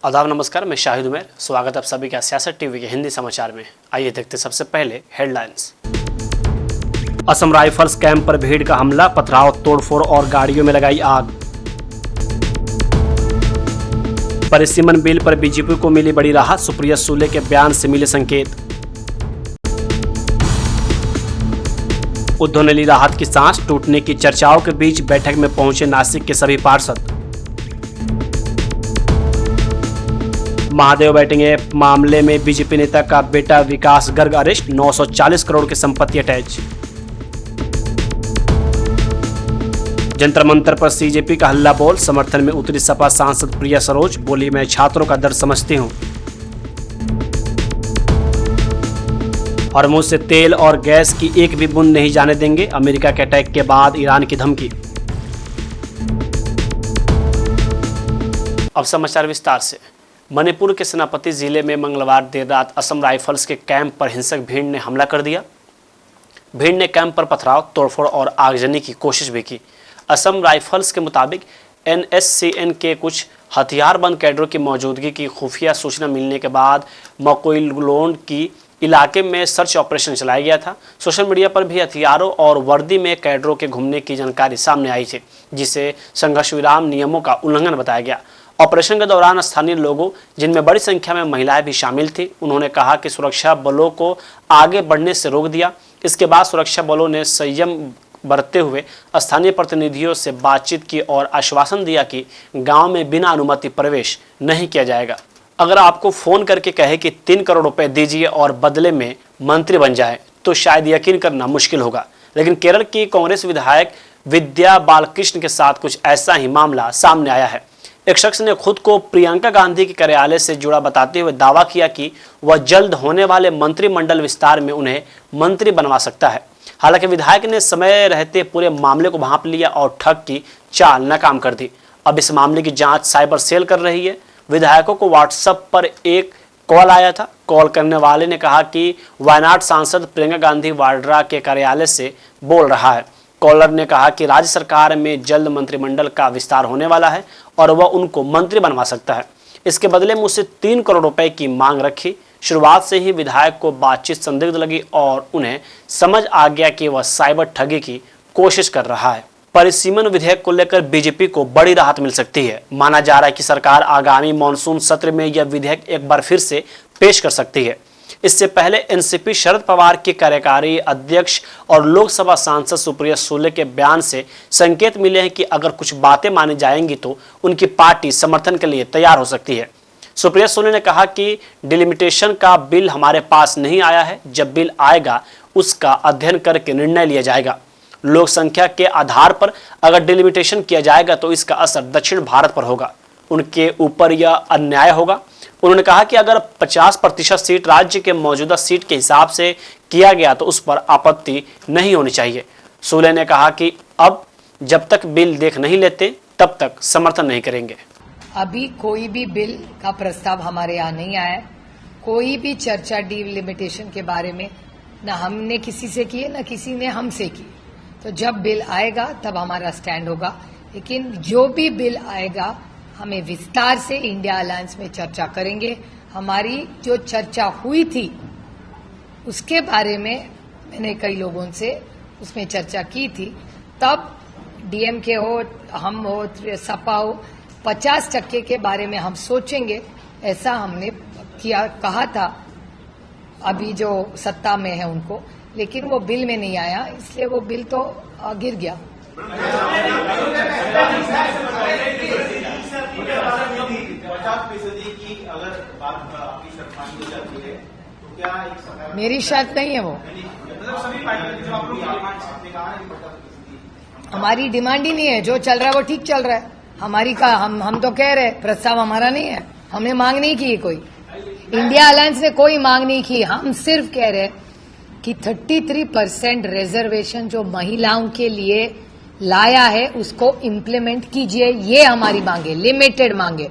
आदाब नमस्कार, मैं शाहिद उमर। स्वागत है आप सभी का सियासत टीवी के हिंदी समाचार में। आइए देखते सबसे पहले हेडलाइंस। असम राइफल्स कैंप पर भीड़ का हमला, पथराव, तोड़फोड़ और गाड़ियों में लगाई आग। परिसीमन बिल पर बीजेपी को मिली बड़ी राहत, सुप्रिया सूले के बयान से मिले संकेत। उद्धव ने ली राहत की सांस, टूटने की चर्चाओं के बीच बैठक में पहुंचे नासिक के सभी पार्षद। महादेव बैटिंग ऐप मामले में बीजेपी नेता का बेटा विकास गर्ग अरेस्ट, 940 करोड़ की संपत्ति अटैच। जंतर मंतर पर सीजेपी का हल्ला बोल, समर्थन में उतरी सपा सांसद प्रिया सरोज, बोली मैं छात्रों का दर्द समझती हूं। हॉर्मुज़ से तेल और गैस की एक भी बूंद नहीं जाने देंगे, अमेरिका के अटैक के बाद ईरान की धमकी। अब समाचार विस्तार से। मणिपुर के सेनापति जिले में मंगलवार देर रात असम राइफल्स के कैंप पर हिंसक भीड़ ने हमला कर दिया। भीड़ ने कैंप पर पथराव, तोड़फोड़ और आगजनी की कोशिश भी की। असम राइफल्स के मुताबिक NSCN के कुछ हथियारबंद कैडरों की मौजूदगी की खुफिया सूचना मिलने के बाद मकोइलगोंड की इलाके में सर्च ऑपरेशन चलाया गया था। सोशल मीडिया पर भी हथियारों और वर्दी में कैडरों के घूमने की जानकारी सामने आई थी, जिसे संघर्ष विराम नियमों का उल्लंघन बताया गया। ऑपरेशन के दौरान स्थानीय लोगों, जिनमें बड़ी संख्या में महिलाएं भी शामिल थीं, उन्होंने कहा कि सुरक्षा बलों को आगे बढ़ने से रोक दिया। इसके बाद सुरक्षा बलों ने संयम बरतते हुए स्थानीय प्रतिनिधियों से बातचीत की और आश्वासन दिया कि गांव में बिना अनुमति प्रवेश नहीं किया जाएगा। अगर आपको फोन करके कहे कि 3 करोड़ रुपए दीजिए और बदले में मंत्री बन जाए तो शायद यकीन करना मुश्किल होगा, लेकिन केरल की कांग्रेस विधायक विद्या बालकृष्ण के साथ कुछ ऐसा ही मामला सामने आया है। एक शख्स ने खुद को प्रियंका गांधी के कार्यालय से जुड़ा बताते हुए दावा किया कि वह जल्द होने वाले मंत्रिमंडल विस्तार में उन्हें मंत्री बनवा सकता है। हालांकि विधायक ने समय रहते पूरे मामले को भांप लिया और ठग की चाल नाकाम कर दी। अब इस मामले की जांच साइबर सेल कर रही है। विधायकों को व्हाट्सएप पर एक कॉल आया था। कॉल करने वाले ने कहा कि वायनाड सांसद प्रियंका गांधी वाड्रा के कार्यालय से बोल रहा है। कॉलर ने कहा कि राज्य सरकार में जल्द मंत्रिमंडल का विस्तार होने वाला है और वह उनको मंत्री बनवा सकता है। इसके बदले में उससे 3 करोड़ रुपए की मांग रखी। शुरुआत से ही विधायक को बातचीत संदिग्ध लगी और उन्हें समझ आ गया कि वह साइबर ठगी की कोशिश कर रहा है। परिसीमन विधेयक को लेकर बीजेपी को बड़ी राहत मिल सकती है। माना जा रहा है कि सरकार आगामी मॉनसून सत्र में यह विधेयक एक बार फिर से पेश कर सकती है। इससे पहले एनसीपी शरद पवार के कार्यकारी अध्यक्ष और लोकसभा सांसद सुप्रिया सूले के बयान से संकेत मिले हैं कि अगर कुछ बातें मानी जाएंगी तो उनकी पार्टी समर्थन के लिए तैयार हो सकती है। सुप्रिया सूले ने कहा कि डिलिमिटेशन का बिल हमारे पास नहीं आया है। जब बिल आएगा उसका अध्ययन करके निर्णय लिया जाएगा। लोक संख्या के आधार पर अगर डिलिमिटेशन किया जाएगा तो इसका असर दक्षिण भारत पर होगा। उनके ऊपर यह अन्याय होगा। उन्होंने कहा कि अगर 50% सीट राज्य के मौजूदा सीट के हिसाब से किया गया तो उस पर आपत्ति नहीं होनी चाहिए। सूले ने कहा कि अब जब तक बिल देख नहीं लेते तब तक समर्थन नहीं करेंगे। अभी कोई भी बिल का प्रस्ताव हमारे यहाँ नहीं आया है। कोई भी चर्चा डिलिमिटेशन के बारे में न हमने किसी से की है न किसी ने हमसे की। तो जब बिल आएगा तब हमारा स्टैंड होगा, लेकिन जो भी बिल आएगा हमें विस्तार से इंडिया अलायंस में चर्चा करेंगे। हमारी जो चर्चा हुई थी उसके बारे में मैंने कई लोगों से उसमें चर्चा की थी। तब डीएमके हो, हम हो, सपा हो, 50% के बारे में हम सोचेंगे, ऐसा हमने कहा था अभी जो सत्ता में है उनको, लेकिन वो बिल में नहीं आया, इसलिए वो बिल तो गिर गया। मेरी शर्त नहीं है वो, हमारी डिमांड ही नहीं है। जो चल रहा है वो ठीक चल रहा है। हमारी का हम तो कह रहे प्रस्ताव हमारा नहीं है, हमने मांग नहीं की। कोई इंडिया अलायंस ने कोई मांग नहीं की। हम सिर्फ कह रहे कि 33% रिजर्वेशन जो महिलाओं के लिए लाया है उसको इम्प्लीमेंट कीजिए, ये हमारी मांग है। लिमिटेड मांग है,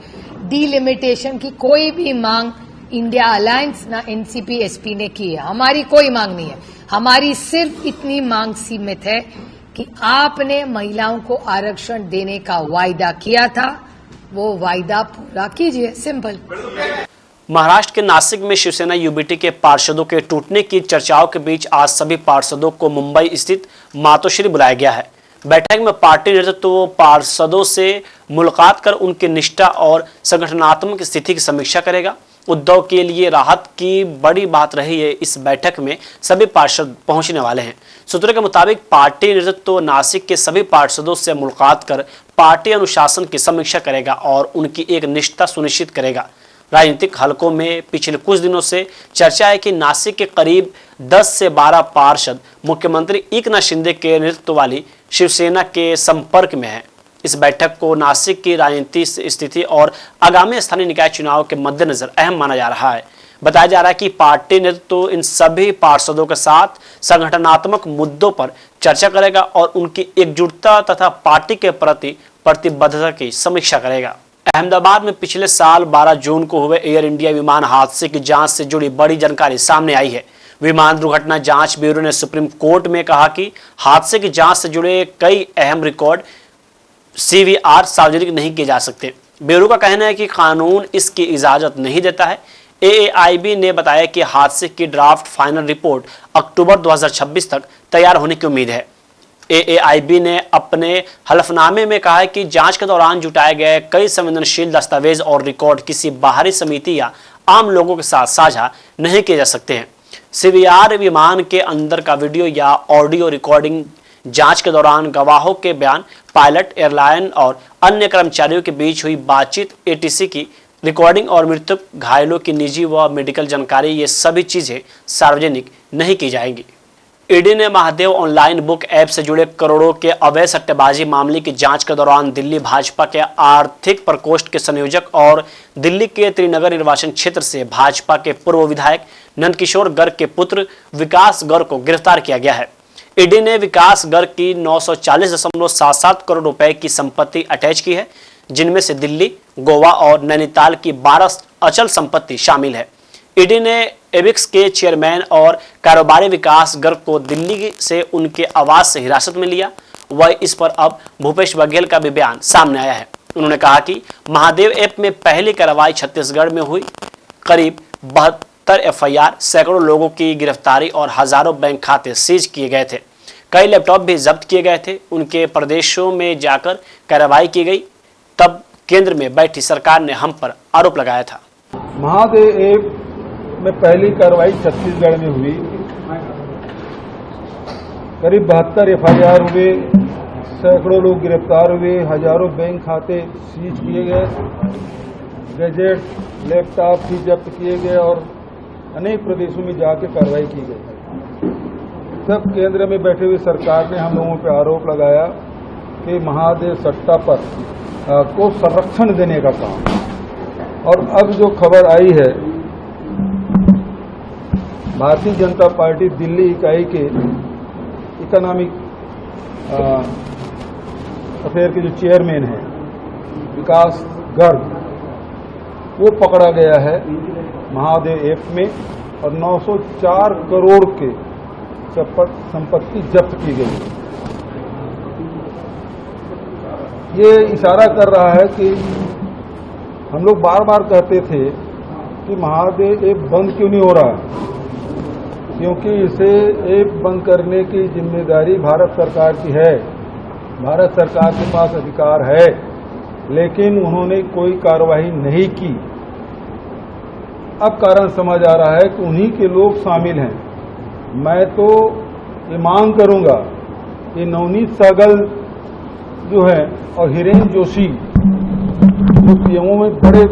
डीलिमिटेशन की कोई भी मांग इंडिया अलायंस ना एनसीपी एसपी ने की है। हमारी कोई मांग नहीं है। हमारी सिर्फ इतनी मांग सीमित है कि आपने महिलाओं को आरक्षण देने का वायदा किया था, वो वायदा पूरा कीजिए, सिंपल। महाराष्ट्र के नासिक में शिवसेना यूबीटी के पार्षदों के टूटने की चर्चाओं के बीच आज सभी पार्षदों को मुंबई स्थित मातोश्री बुलाया गया है। बैठक में पार्टी नेतृत्व पार्षदों से मुलाकात कर उनकी निष्ठा और संगठनात्मक स्थिति की समीक्षा करेगा। उद्योग के लिए राहत की बड़ी बात रही है। इस बैठक में सभी पार्षद पहुंचने वाले हैं। सूत्रों के मुताबिक पार्टी नेतृत्व नासिक के सभी पार्षदों से मुलाकात कर पार्टी अनुशासन की समीक्षा करेगा और उनकी एक निष्ठा सुनिश्चित करेगा। राजनीतिक हलकों में पिछले कुछ दिनों से चर्चा है कि नासिक के करीब 10 से 12 पार्षद मुख्यमंत्री एकनाथ शिंदे के नेतृत्व वाली शिवसेना के संपर्क में हैं। इस बैठक को नासिक की राजनीतिक स्थिति और आगामी स्थानीय निकाय चुनाव के मद्देनजर अहम माना जा रहा है। बताया जा रहा है कि पार्टी नेतृत्व इन सभी पार्षदों के साथ संगठनात्मक मुद्दों पर चर्चा करेगा और उनकी एकजुटता तथा पार्टी के प्रति प्रतिबद्धता की समीक्षा करेगा। अहमदाबाद में पिछले साल 12 जून को हुए एयर इंडिया विमान हादसे की जांच से जुड़ी बड़ी जानकारी सामने आई है। विमान दुर्घटना जांच ब्यूरो ने सुप्रीम कोर्ट में कहा कि हादसे की जांच से जुड़े कई अहम रिकॉर्ड CVR सार्वजनिक नहीं किए जा सकते। ब्यूरो का कहना है कि कानून इसकी इजाजत नहीं देता है। AAIB ने बताया कि हादसे की ड्राफ्ट फाइनल रिपोर्ट अक्टूबर 2026 तक तैयार होने की उम्मीद है। AAIB ने अपने हलफनामे में कहा है कि जांच के दौरान जुटाए गए कई संवेदनशील दस्तावेज और रिकॉर्ड किसी बाहरी समिति या आम लोगों के साथ साझा नहीं किए जा सकते हैं। CVR विमान के अंदर का वीडियो या ऑडियो रिकॉर्डिंग जांच के दौरान गवाहों के बयान, पायलट, एयरलाइन और अन्य कर्मचारियों के बीच हुई बातचीत, ATC की रिकॉर्डिंग और मृतक घायलों की निजी व मेडिकल जानकारी, ये सभी चीजें सार्वजनिक नहीं की जाएंगी। ईडी ने महादेव ऑनलाइन बुक ऐप से जुड़े करोड़ों के अवैध सट्टेबाजी मामले की जांच के दौरान दिल्ली भाजपा के आर्थिक प्रकोष्ठ के संयोजक और दिल्ली के त्रिनगर निर्वाचन क्षेत्र से भाजपा के पूर्व विधायक नंदकिशोर गर्ग के पुत्र विकास गर्ग को गिरफ्तार किया गया है। ईडी ने विकास गर्ग की 940.77 करोड़ रुपए की संपत्ति अटैच की है, जिनमें से दिल्ली, गोवा और नैनीताल की 12 अचल संपत्ति शामिल है। ईडी ने एबिक्स के चेयरमैन और कारोबारी विकास गर्ग को दिल्ली से उनके आवास से हिरासत में लिया। वह इस पर अब भूपेश बघेल का भी बयान सामने आया है। उन्होंने कहा कि महादेव ऐप में पहली कार्रवाई छत्तीसगढ़ में हुई। करीब 72 FIR, सैकड़ों लोगों की गिरफ्तारी और हजारों बैंक खाते सीज किए गए थे। कई लैपटॉप भी जब्त किए गए थे। उनके प्रदेशों में जाकर कार्रवाई की गई। तब केंद्र में बैठी सरकार ने हम पर आरोप लगाया था। महादेव ऐप में पहली कार्रवाई छत्तीसगढ़ में हुई। करीब 72 FIR हुए, सैकड़ों लोग गिरफ्तार हुए, हजारों बैंक खाते सीज किए गए, गैजेट, लैपटॉप भी जब्त किए गए और अनेक प्रदेशों में जाकर कार्रवाई की गई। तब केंद्र में बैठे हुए सरकार ने हम लोगों पर आरोप लगाया कि महादेव सट्टा पर को संरक्षण देने का काम। और अब जो खबर आई है, भारतीय जनता पार्टी दिल्ली इकाई के इकोनॉमिक अफेयर के जो चेयरमैन हैं विकास गर्ग, वो पकड़ा गया है महादेव ऐप में और 904 करोड़ के संपत्ति जब्त की गई। ये इशारा कर रहा है कि हम लोग बार बार कहते थे कि महादेव ऐप बंद क्यों नहीं हो रहा है, क्योंकि इसे ऐप बंद करने की जिम्मेदारी भारत सरकार की है। भारत सरकार के पास अधिकार है, लेकिन उन्होंने कोई कार्रवाई नहीं की। अब कारण समझ आ रहा है कि उन्हीं के लोग शामिल हैं। मैं तो ये मांग करूंगा कि नवनीत सहगल जो है और हिरेन जोशी जो पीएमओ में बड़े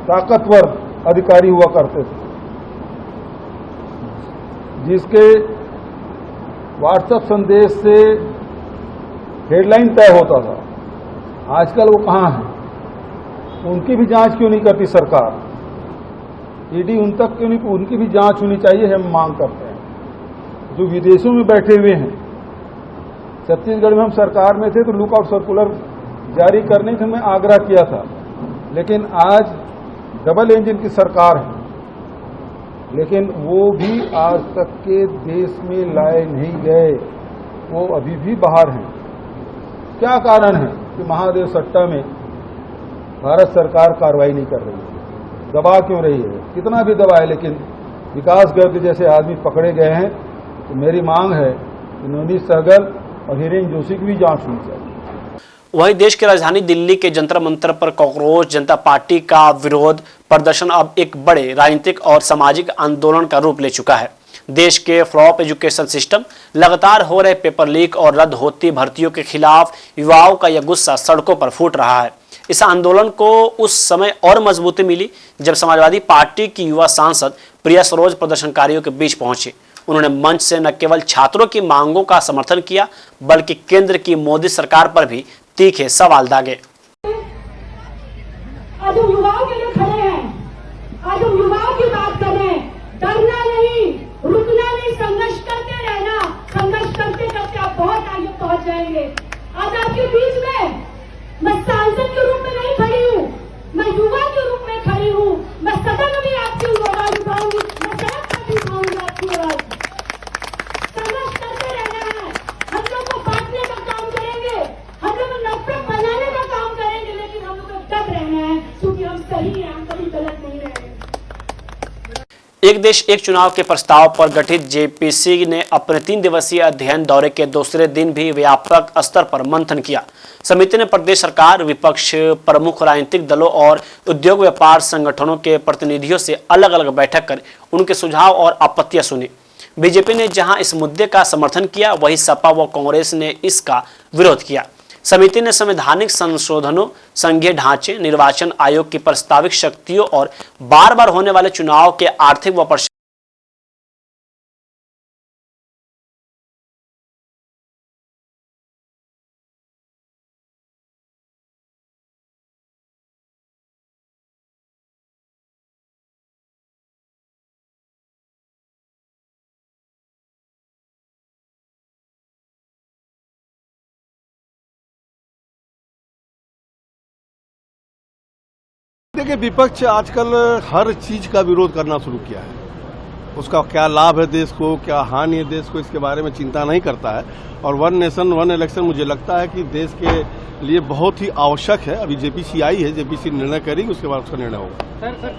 ताकतवर अधिकारी हुआ करते थे, जिसके व्हाट्सएप संदेश से हेडलाइन तय होता था, आजकल वो कहाँ है? उनकी भी जांच क्यों नहीं करती सरकार? ईडी उन तक क्यों नहीं, उनकी भी जांच होनी चाहिए, हम मांग करते हैं। जो विदेशों में बैठे हुए हैं, छत्तीसगढ़ में हम सरकार में थे तो लुकआउट सर्कुलर जारी करने का मैं आग्रह किया था, लेकिन आज डबल इंजन की सरकार है, लेकिन वो भी आज तक के देश में लाए नहीं गए, वो अभी भी बाहर हैं। क्या कारण है कि महादेव सट्टा में भारत सरकार कार्रवाई नहीं कर रही है, दबा क्यों रही है? कितना भी दबाए, लेकिन विकास गर्ग जैसे आदमी पकड़े गए हैं। तो मेरी मांग है कि नवनीत सहगल और हिरेन जोशी की भी जांच होनी चाहिए। वहीं देश की राजधानी दिल्ली के जंतर मंतर पर कांग्रेस जनता पार्टी का विरोध प्रदर्शन अब एक बड़े राजनीतिक और सामाजिक आंदोलन का रूप ले चुका है। देश के फ्लॉप एजुकेशन सिस्टम, लगातार हो रहे पेपर लीक और रद्द होती भर्तियों के खिलाफ युवाओं का यह गुस्सा सड़कों पर फूट रहा है। इस आंदोलन को उस समय और मजबूती मिली जब समाजवादी पार्टी की युवा सांसद प्रिया सरोज प्रदर्शनकारियों के बीच पहुंची। उन्होंने मंच से न केवल छात्रों की मांगों का समर्थन किया, बल्कि केंद्र की मोदी सरकार पर भी तीखे सवाल दागे। आज हम युवाओं के लिए खड़े हैं, आज हम युवाओं की बात कर रहे हैं। डरना नहीं, रुकना नहीं, संघर्ष करते रहना। संघर्ष करते करते आप बहुत आगे पहुंच जाएंगे। आज आपके बीच में मैं सांसद के रूप में नहीं खड़ी हूँ, मैं युवा के रूप में खड़ी हूँ। मैं सदन में भी आपकी आवाज उठाऊंगी, मैं सड़क पर भी उठाऊंगी आपकी आवाज। संघर्ष करते रहना है। हम लोग को बांटने का काम करेंगे, हम लोग नफरत बनाने का काम करेंगे, लेकिन हम लोग को डट रहना है, क्योंकि हम सही हैं, हम कभी गलत नहीं रहेंगे। एक देश एक चुनाव के प्रस्ताव पर गठित जेपीसी ने अपने 3 दिवसीय अध्ययन दौरे के दूसरे दिन भी व्यापक स्तर पर मंथन किया। समिति ने प्रदेश सरकार, विपक्ष, प्रमुख राजनीतिक दलों और उद्योग व्यापार संगठनों के प्रतिनिधियों से अलग अलग बैठक कर उनके सुझाव और आपत्तियां सुनी। बीजेपी ने जहां इस मुद्दे का समर्थन किया, वहीं सपा व कांग्रेस ने इसका विरोध किया। समिति ने संवैधानिक संशोधनों, संघीय ढांचे, निर्वाचन आयोग की प्रस्तावित शक्तियों और बार बार होने वाले चुनाव के आर्थिक व देखिए, विपक्ष आजकल हर चीज का विरोध करना शुरू किया है। उसका क्या लाभ है देश को, क्या हानि है देश को, इसके बारे में चिंता नहीं करता है। और वन नेशन वन इलेक्शन मुझे लगता है कि देश के लिए बहुत ही आवश्यक है। अभी जेपीसी आई है, जेपीसी निर्णय करेगी, उसके बाद उसका निर्णय होगा।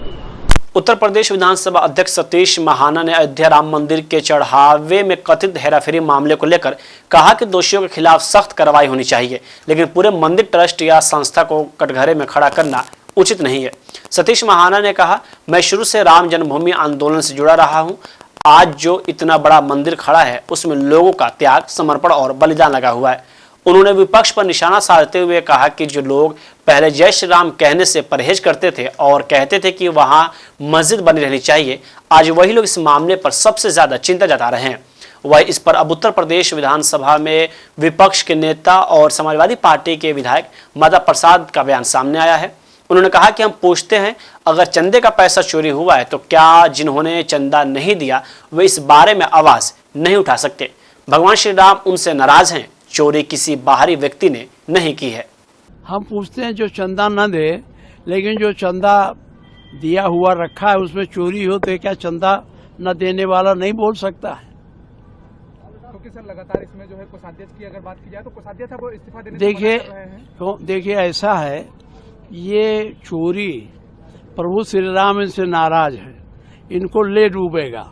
उत्तर प्रदेश विधानसभा अध्यक्ष सतीश महाना ने अयोध्या राम मंदिर के चढ़ावे में कथित हेराफेरी मामले को लेकर कहा कि दोषियों के खिलाफ सख्त कार्रवाई होनी चाहिए, लेकिन पूरे मंदिर ट्रस्ट या संस्था को कटघरे में खड़ा करना उचित नहीं है। सतीश महाना ने कहा, मैं शुरू से राम जन्मभूमि आंदोलन से जुड़ा रहा हूं। आज जो इतना बड़ा मंदिर खड़ा है, उसमें लोगों का त्याग, समर्पण और बलिदान लगा हुआ है। उन्होंने विपक्ष पर निशाना साधते हुए कहा कि जो लोग पहले जय श्री राम कहने से परहेज करते थे और कहते थे कि वहां मस्जिद बनी रहनी चाहिए, आज वही लोग इस मामले पर सबसे ज्यादा चिंता जता रहे हैं। वह इस पर अब उत्तर प्रदेश विधानसभा में विपक्ष के नेता और समाजवादी पार्टी के विधायक माता प्रसाद का बयान सामने आया है। उन्होंने कहा कि हम पूछते हैं, अगर चंदे का पैसा चोरी हुआ है तो क्या जिन्होंने चंदा नहीं दिया वे इस बारे में आवाज नहीं उठा सकते? भगवान श्री राम उनसे नाराज हैं, चोरी किसी बाहरी व्यक्ति ने नहीं की है। हम पूछते हैं जो चंदा न दे, लेकिन जो चंदा दिया हुआ रखा है उसमें चोरी हो तो क्या चंदा न देने वाला नहीं बोल सकता है? क्योंकि सर लगातार इसमें जो है कोषाध्यक्ष की अगर बात की जाए तो कोषाध्यक्ष अब इस्तीफा देने से मना कर रहे हैं। देखिए ऐसा है, ये चोरी प्रभु श्री राम इनसे नाराज है, इनको ले डूबेगा,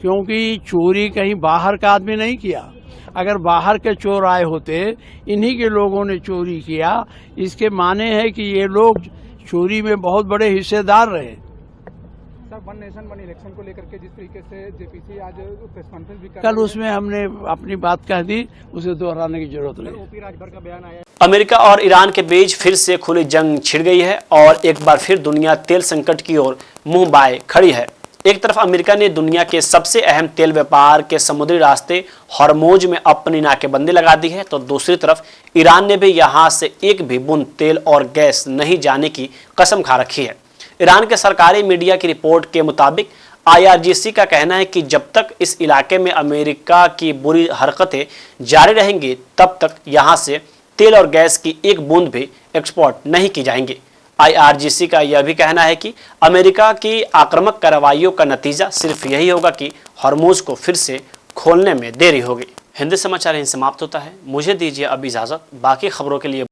क्योंकि चोरी कहीं बाहर का आदमी नहीं किया। अगर बाहर के चोर आए होते, इन्हीं के लोगों ने चोरी किया, इसके माने है कि ये लोग चोरी में बहुत बड़े हिस्सेदार रहे। Sir, one nation one election को लेकर के जिस तरीके से जेपीसी आज प्रेस कॉन्फ्रेंस भी कल उसमें हमने अपनी बात कह दी, उसे दोहराने की जरूरत नहीं। ओपी राजभर का बयान आया। अमेरिका और ईरान के बीच फिर से खुली जंग छिड़ गई है और एक बार फिर दुनिया तेल संकट की ओर मुंह बाए खड़ी है। एक तरफ अमेरिका ने दुनिया के सबसे अहम तेल व्यापार के समुद्री रास्ते हॉर्मुज में अपनी नाकेबंदी लगा दी है, तो दूसरी तरफ ईरान ने भी यहां से एक भी बूंद तेल और गैस नहीं जाने की कसम खा रखी है। ईरान के सरकारी मीडिया की रिपोर्ट के मुताबिक IRGC का कहना है कि जब तक इस इलाके में अमेरिका की बुरी हरकतें जारी रहेंगी, तब तक यहां से तेल और गैस की एक बूंद भी एक्सपोर्ट नहीं की जाएंगी। IRGC का यह भी कहना है कि अमेरिका की आक्रामक कार्रवाइयों का नतीजा सिर्फ यही होगा कि हॉर्मुज को फिर से खोलने में देरी होगी। हिंदी समाचार यहीं समाप्त होता है। मुझे दीजिए अब इजाजत। बाकी खबरों के लिए